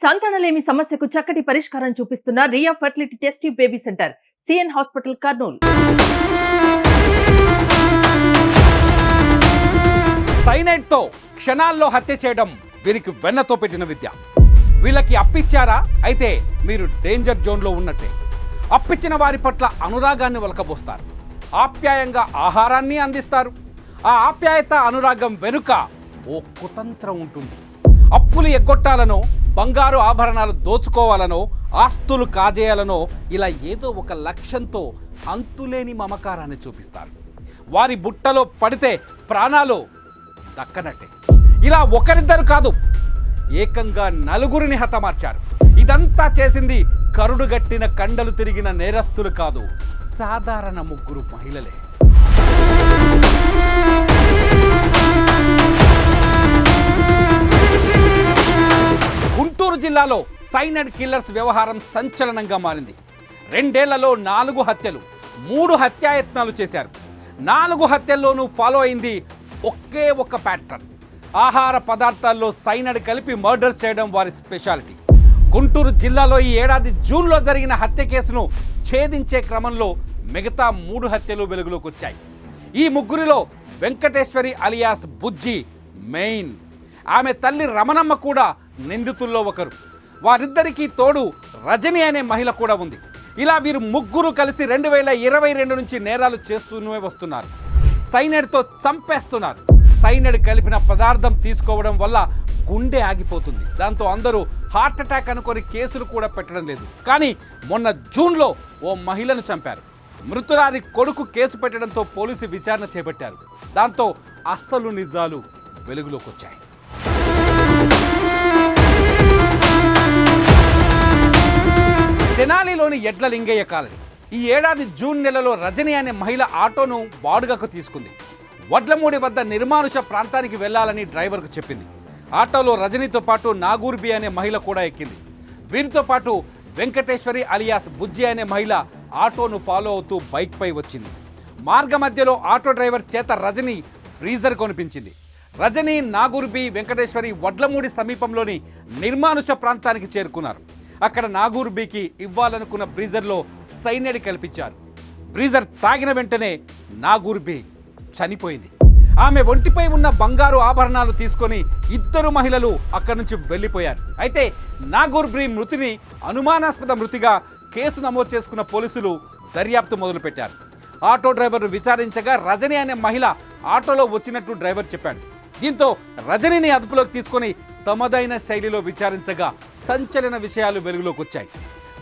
సంతానలేమి సమస్యకు చక్కటి పరిష్కారం చూపిస్తున్న Riya fertility test tube baby centre CN hospital Kurnool. Cyanide తో క్షణాల్లో హత్య చేయడం వీరికి వెన్నతో పెట్టిన విద్య. వీళ్ళకి అప్పిచ్చారా? అయితే మీరు డేంజర్ జోన్లో ఉన్నట్టే. అప్పిచ్చిన వారి పట్ల అనురాగాన్ని ఒలకబోస్తారు, ఆప్యాయంగా ఆహారాన్ని అందిస్తారు. ఆ ఆప్యాయత అనురాగం వెనుక ఓ కుతంత్రం ఉంటుంది. అప్పులు ఎగ్గొట్టాలనో, బంగారు ఆభరణాలు దోచుకోవాలనో, ఆస్తులు కాజేయాలనో ఇలా ఏదో ఒక లక్ష్యంతో అంతులేని మమకారాన్ని చూపిస్తారు. వారి బుట్టలో పడితే ప్రాణాలు దక్కనట్టే. ఇలా ఒకరిద్దరు కాదు, ఏకంగా నలుగురిని హతమార్చారు. ఇదంతా చేసింది కరుడుగట్టిన కండలు తిరిగిన నేరస్తులు కాదు, సాధారణ ముగ్గురు మహిళలే. గుంటూరు జిల్లాలో సైనైడ్ కిల్లర్స్ వ్యవహారం సంచలనంగా మారింది. 2 ఏళ్లలో 4 హత్యలు, 3 హత్యాయత్నాలు చేశారు. 4 హత్యల్లోనూ ఫాలో అయింది ఒకే ఒక ప్యాటర్న్. ఆహార పదార్థాల్లో సైనైడ్ కలిపి మర్డర్ చేయడం వారి స్పెషాలిటీ. గుంటూరు జిల్లాలో ఈ ఏడాది జూన్లో జరిగిన హత్య కేసును ఛేదించే క్రమంలో మిగతా 3 హత్యలు వెలుగులోకి వచ్చాయి. ఈ ముగ్గురిలో వెంకటేశ్వరి అలియాస్ బుజ్జి మెయిన్. ఆమె తల్లి రమణమ్మ కూడా నిందితుల్లో ఒకరు. వారిద్దరికీ తోడు రజని అనే మహిళ కూడా ఉంది. ఇలా వీరు ముగ్గురు కలిసి 2022 నుంచి నేరాలు చేస్తూనే వస్తున్నారు. సైనైడ్తో చంపేస్తున్నారు. సైనైడ్ కలిపిన పదార్థం తీసుకోవడం వల్ల గుండె ఆగిపోతుంది. దాంతో అందరూ హార్ట్ అటాక్ అనుకొని కేసులు కూడా పెట్టడం లేదు. కానీ మొన్న జూన్లో ఓ మహిళను చంపారు. మృతురాలి కొడుకు కేసు పెట్టడంతో పోలీసు విచారణ చేపట్టారు. దాంతో అస్సలు నిజాలు వెలుగులోకి వచ్చాయి. తెనాలిలోని ఎడ్ల లింగయ్య కాలనీ. ఈ ఏడాది జూన్ నెలలో రజని అనే మహిళ ఆటోను బాడుగకు తీసుకుంది. వడ్లమూడి వద్ద నిర్మానుష ప్రాంతానికి వెళ్లాలని డ్రైవర్కు చెప్పింది. ఆటోలో రజనీతో పాటు నాగూర్బి అనే మహిళ కూడా ఎక్కింది. వీరితో పాటు వెంకటేశ్వరి అలియాస్ బుజ్జి అనే మహిళ ఆటోను ఫాలో అవుతూ బైక్పై వచ్చింది. మార్గ మధ్యలో ఆటో డ్రైవర్ చేత రజని ఫ్రీజర్ కొనిపించింది. రజని, నాగూర్బి, వెంకటేశ్వరి వడ్లమూడి సమీపంలోని నిర్మానుష ప్రాంతానికి చేరుకున్నారు. అక్కడ నాగూర్బికి ఇవ్వాలనుకున్న బ్రీజర్లో సైనైడ్ కల్పించారు. బ్రీజర్ తాగిన వెంటనే నాగూర్బి చనిపోయింది. ఆమె ఒంటిపై ఉన్న బంగారు ఆభరణాలు తీసుకొని 2 మహిళలు అక్కడి నుంచి వెళ్ళిపోయారు. అయితే నాగూర్బి మృతిని అనుమానాస్పద మృతిగా కేసు నమోదు చేసుకున్న పోలీసులు దర్యాప్తు మొదలుపెట్టారు. ఆటో డ్రైవర్ను విచారించగా రజని అనే మహిళ ఆటోలో వచ్చినట్టు డ్రైవర్ చెప్పాడు. దీంతో రజనిని అదుపులోకి తీసుకొని తమదైన శైలిలో విచారించగా సంచలన విషయాలు వెలుగులోకి వచ్చాయి.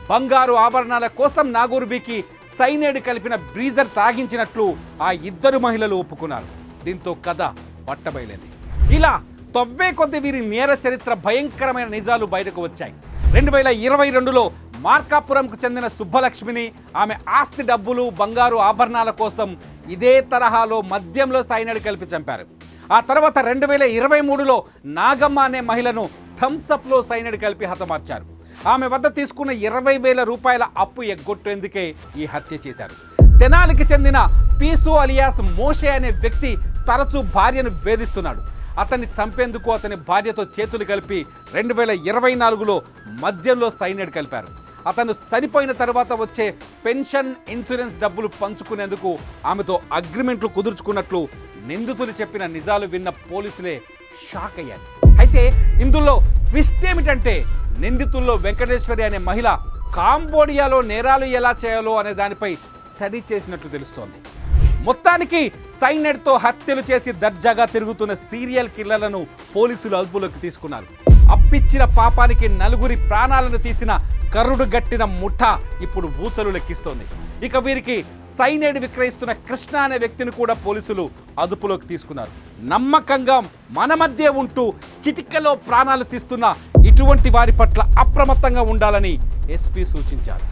బంగారు ఆభరణాల కోసం నాగూర్బికి సైనైడ్ కలిపిన బ్రీజర్ తాగించినట్లు ఆ 2 మహిళలు ఒప్పుకున్నారు. దీంతో కథ పట్టబయలేంది. ఇలా తవ్వే కొద్ది వీరి నేర చరిత్ర భయంకరమైన నిజాలు బయటకు వచ్చాయి. 2022లో మార్కాపురంకు చెందిన సుబ్బలక్ష్మిని ఆమె ఆస్తి డబ్బులు, బంగారు ఆభరణాల కోసం ఇదే తరహాలో మద్యంలో సైనైడ్ కలిపి చంపారు. ఆ తర్వాత 2023లో నాగమ్మ అనే మహిళను థమ్సప్లో సైనైడ్ కలిపి హతమార్చారు. ఆమె వద్ద తీసుకున్న 20,000 రూపాయల అప్పు ఎగ్గొట్టేందుకే ఈ హత్య చేశారు. తెనాలికి చెందిన పీసు అలియాస్ మోషే అనే వ్యక్తి తరచూ భార్యను వేధిస్తున్నాడు. అతన్ని చంపేందుకు అతని భార్యతో చేతులు కలిపి 2024లో మద్యంలో సైనైడ్ కలిపారు. అతను చనిపోయిన తర్వాత వచ్చే పెన్షన్, ఇన్సూరెన్స్ డబ్బులు పంచుకునేందుకు ఆమెతో అగ్రిమెంట్లు కుదుర్చుకున్నట్లు నిందితులు చెప్పిన నిజాలు విన్న పోలీసులే షాక్ అయ్యారు. అయితే ఇందులో ట్విస్ట్ ఏమిటంటే నిందితుల్లో వెంకటేశ్వరి అనే మహిళ కాంబోడియాలో నేరాలు ఎలా చేయాలో అనే దానిపై స్టడీ చేసినట్లు తెలుస్తోంది. మొత్తానికి సైనైడ్తో హత్యలు చేసి దర్జాగా తిరుగుతున్న సీరియల్ కిల్లర్లను పోలీసులు అదుపులోకి తీసుకున్నారు. అప్పిచ్చిన పాపానికి 4 ప్రాణాలను తీసిన కరుడు గట్టిన ముఠా ఇప్పుడు ఊచలు లెక్కిస్తోంది. ఇక వీరికి సైనైడ్ విక్రయిస్తున్న కృష్ణ అనే వ్యక్తిని కూడా పోలీసులు అదుపులోకి తీసుకున్నారు. నమ్మకంగా మన మధ్య ఉంటూ చిటికలో ప్రాణాలు తీస్తున్న ఇటువంటి వారి పట్ల అప్రమత్తంగా ఉండాలని ఎస్పీ సూచించారు.